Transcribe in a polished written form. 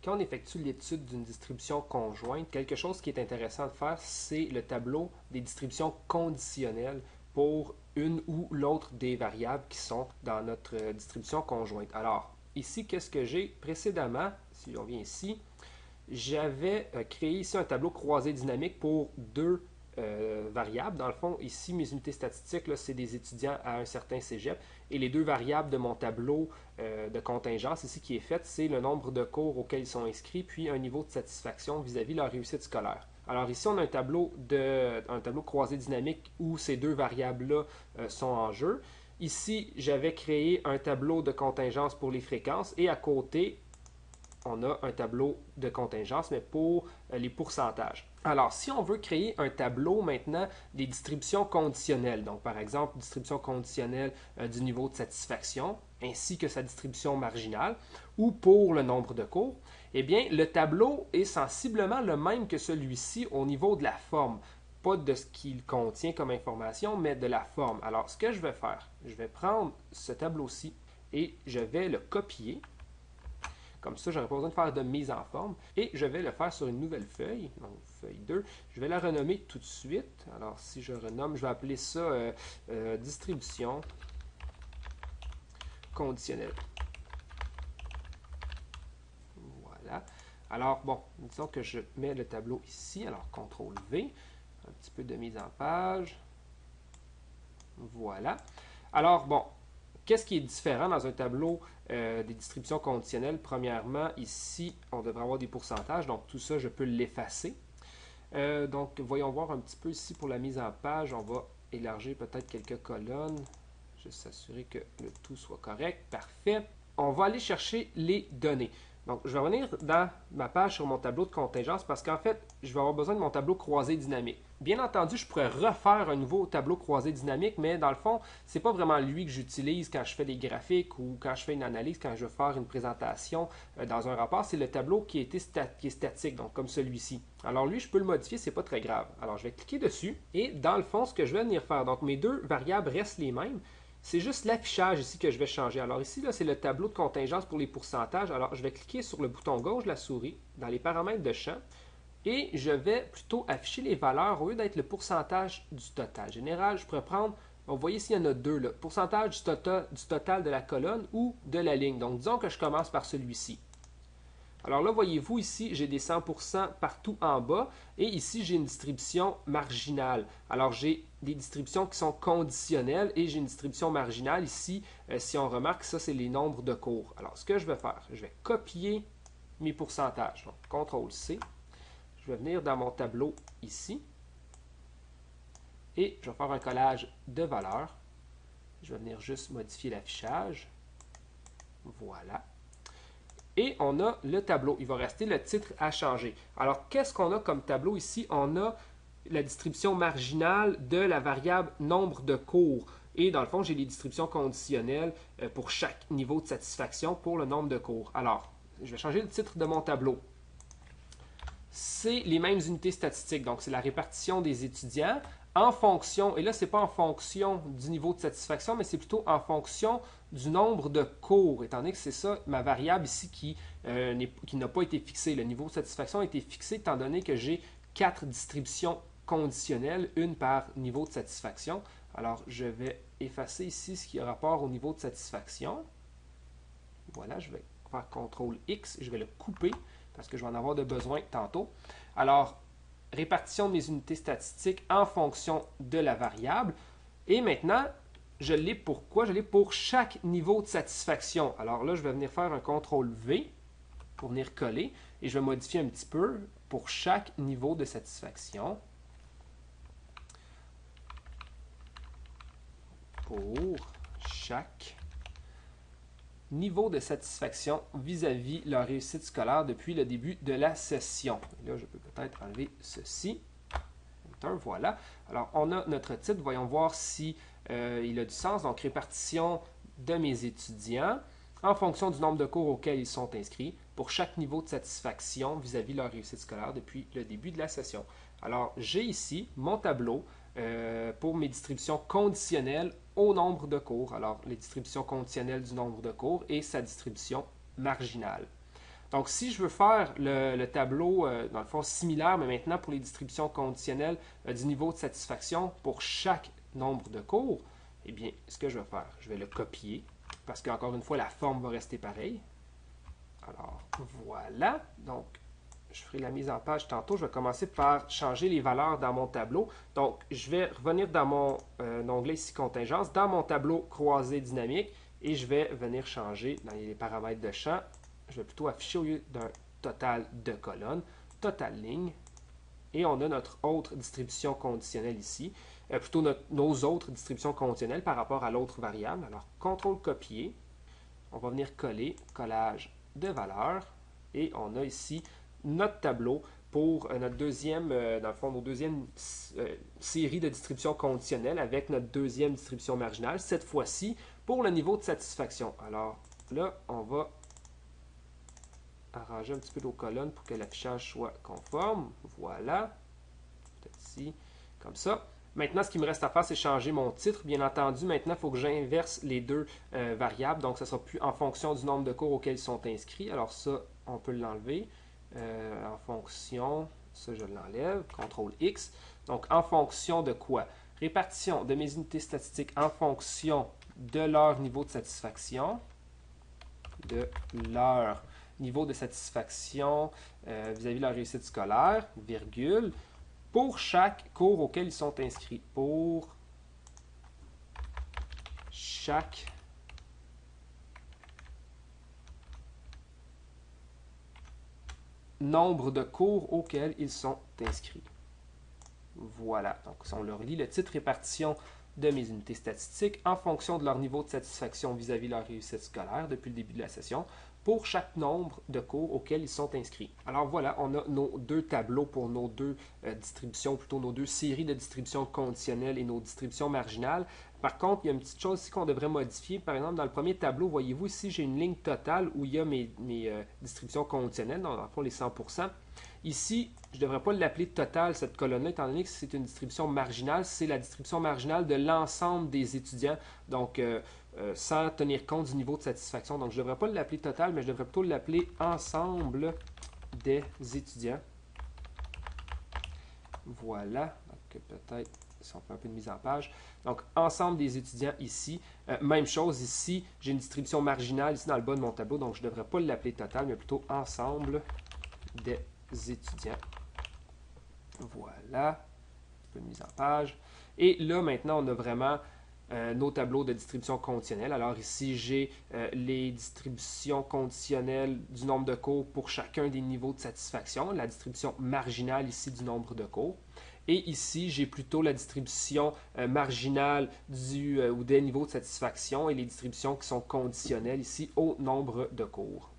Quand on effectue l'étude d'une distribution conjointe, quelque chose qui est intéressant de faire, c'est le tableau des distributions conditionnelles pour une ou l'autre des variables qui sont dans notre distribution conjointe. Alors, ici, qu'est-ce que j'ai précédemment? Si on vient ici, j'avais créé ici un tableau croisé dynamique pour deux variables. Dans le fond, ici, mes unités statistiques, c'est des étudiants à un certain cégep. Et les deux variables de mon tableau de contingence, ici qui est fait, c'est le nombre de cours auxquels ils sont inscrits, puis un niveau de satisfaction vis-à-vis de leur réussite scolaire. Alors ici, on a un tableau croisé dynamique où ces deux variables-là sont en jeu. Ici, j'avais créé un tableau de contingence pour les fréquences et à côté, on a un tableau de contingence, mais pour les pourcentages. Alors, si on veut créer un tableau maintenant des distributions conditionnelles, donc par exemple, distribution conditionnelle du niveau de satisfaction, ainsi que sa distribution marginale, ou pour le nombre de cours, eh bien, le tableau est sensiblement le même que celui-ci au niveau de la forme. Pas de ce qu'il contient comme information, mais de la forme. Alors, ce que je vais faire, je vais prendre ce tableau-ci et je vais le copier. Comme ça, je n'aurai pas besoin de faire de mise en forme. Et je vais le faire sur une nouvelle feuille, donc feuille 2. Je vais la renommer tout de suite. Alors, si je renomme, je vais appeler ça distribution conditionnelle. Voilà. Alors, bon, disons que je mets le tableau ici. Alors, CTRL V, un petit peu de mise en page. Voilà. Alors, bon, qu'est-ce qui est différent dans un tableau des distributions conditionnelles? Premièrement, ici, on devrait avoir des pourcentages, donc tout ça, je peux l'effacer. Donc, voyons voir un petit peu ici pour la mise en page. On va élargir peut-être quelques colonnes. Juste s'assurer que le tout soit correct. Parfait. On va aller chercher les données. Donc, je vais revenir dans ma page sur mon tableau de contingence parce qu'en fait, je vais avoir besoin de mon tableau croisé dynamique. Bien entendu, je pourrais refaire un nouveau tableau croisé dynamique, mais dans le fond, ce n'est pas vraiment lui que j'utilise quand je fais des graphiques ou quand je fais une analyse, quand je veux faire une présentation dans un rapport. C'est le tableau qui est statique, donc comme celui-ci. Alors lui, je peux le modifier, ce n'est pas très grave. Alors, je vais cliquer dessus et dans le fond, ce que je vais venir faire, donc mes deux variables restent les mêmes. C'est juste l'affichage ici que je vais changer. Alors ici, c'est le tableau de contingence pour les pourcentages. Alors, je vais cliquer sur le bouton gauche de la souris, dans les paramètres de champ, et je vais plutôt afficher les valeurs au lieu d'être le pourcentage du total. Général, je pourrais prendre, vous voyez ici, il y en a deux, le pourcentage du total de la colonne ou de la ligne. Donc, disons que je commence par celui-ci. Alors là, voyez-vous, ici, j'ai des 100% partout en bas et ici, j'ai une distribution marginale. Alors, j'ai des distributions qui sont conditionnelles et j'ai une distribution marginale. Ici, si on remarque, ça, c'est les nombres de cours. Alors, ce que je vais faire, je vais copier mes pourcentages. Donc, CTRL-C. Je vais venir dans mon tableau ici et je vais faire un collage de valeurs. Je vais venir juste modifier l'affichage. Voilà. Et on a le tableau. Il va rester le titre à changer. Alors, qu'est-ce qu'on a comme tableau ici? On a la distribution marginale de la variable nombre de cours. Et dans le fond, j'ai les distributions conditionnelles pour chaque niveau de satisfaction pour le nombre de cours. Alors, je vais changer le titre de mon tableau. C'est les mêmes unités statistiques. Donc, c'est la répartition des étudiants en fonction, et là, ce n'est pas en fonction du niveau de satisfaction, mais c'est plutôt en fonction du nombre de cours, étant donné que c'est ça ma variable ici qui n'a pas été fixée. Le niveau de satisfaction a été fixé étant donné que j'ai 4 distributions conditionnelles, une par niveau de satisfaction. Alors, je vais effacer ici ce qui a rapport au niveau de satisfaction. Voilà, je vais faire CTRL X, je vais le couper parce que je vais en avoir de besoin tantôt. Alors, répartition de mes unités statistiques en fonction de la variable. Et maintenant, je l'ai pour quoi? Je l'ai pour chaque niveau de satisfaction. Alors là, je vais venir faire un CTRL V pour venir coller et je vais modifier un petit peu pour chaque niveau de satisfaction. Pour chaque niveau de satisfaction vis-à-vis leur réussite scolaire depuis le début de la session. Et là, je peux peut-être enlever ceci. Voilà. Alors, on a notre titre. Voyons voir si il a du sens. Donc, répartition de mes étudiants en fonction du nombre de cours auxquels ils sont inscrits pour chaque niveau de satisfaction vis-à-vis leur réussite scolaire depuis le début de la session. Alors, j'ai ici mon tableau pour mes distributions conditionnelles au nombre de cours. Alors, les distributions conditionnelles du nombre de cours et sa distribution marginale. Donc, si je veux faire le tableau, dans le fond, similaire, mais maintenant pour les distributions conditionnelles du niveau de satisfaction pour chaque nombre de cours, eh bien, ce que je vais faire, je vais le copier, parce qu'encore une fois, la forme va rester pareille. Alors, voilà. Donc, je ferai la mise en page tantôt. Je vais commencer par changer les valeurs dans mon tableau. Donc, je vais revenir dans mon onglet ici, contingence, dans mon tableau croisé dynamique, et je vais venir changer dans les paramètres de champ. Je vais plutôt afficher au lieu d'un total de colonnes, total ligne. Et on a notre autre distribution conditionnelle ici, plutôt nos autres distributions conditionnelles par rapport à l'autre variable. Alors, CTRL copier. On va venir coller, collage de valeurs. Et on a ici notre tableau pour notre deuxième, dans le fond, nos deuxième série de distribution conditionnelle avec notre deuxième distribution marginale, cette fois-ci pour le niveau de satisfaction. Alors là, on va arranger un petit peu nos colonnes pour que l'affichage soit conforme. Voilà. Peut-être ici, comme ça. Maintenant, ce qui me reste à faire, c'est changer mon titre. Bien entendu, maintenant, il faut que j'inverse les deux variables. Donc, ça ne sera plus en fonction du nombre de cours auxquels ils sont inscrits. Alors ça, on peut l'enlever. En fonction, ça je l'enlève, CTRL X. Donc, en fonction de quoi? Répartition de mes unités statistiques en fonction de leur niveau de satisfaction. Vis-à-vis de leur réussite scolaire, virgule, pour chaque cours auquel ils sont inscrits. Pour chaque nombre de cours auxquels ils sont inscrits. Voilà. Donc, si on leur lit le titre répartition de mes unités statistiques en fonction de leur niveau de satisfaction vis-à-vis de leur réussite scolaire depuis le début de la session pour chaque nombre de cours auxquels ils sont inscrits. Alors voilà, on a nos deux tableaux pour nos deux distributions, plutôt nos deux séries de distributions conditionnelles et nos distributions marginales. Par contre, il y a une petite chose ici qu'on devrait modifier. Par exemple, dans le premier tableau, voyez-vous ici, j'ai une ligne totale où il y a mes distributions conditionnelles, dans le fond les 100%. Ici, je ne devrais pas l'appeler totale, cette colonne-là, étant donné que c'est une distribution marginale. C'est la distribution marginale de l'ensemble des étudiants, donc sans tenir compte du niveau de satisfaction. Donc, je ne devrais pas l'appeler totale, mais je devrais plutôt l'appeler ensemble des étudiants. Voilà. Donc, peut-être, si on fait un peu de mise en page. Donc, ensemble des étudiants ici. Même chose ici, j'ai une distribution marginale ici dans le bas de mon tableau, donc je ne devrais pas l'appeler totale, mais plutôt ensemble des étudiants. Voilà, un peu de mise en page. Et là, maintenant, on a vraiment nos tableaux de distribution conditionnelle. Alors ici, j'ai les distributions conditionnelles du nombre de cours pour chacun des niveaux de satisfaction, la distribution marginale ici du nombre de cours. Et ici, j'ai plutôt la distribution marginale ou des niveaux de satisfaction et les distributions qui sont conditionnelles ici au nombre de cours.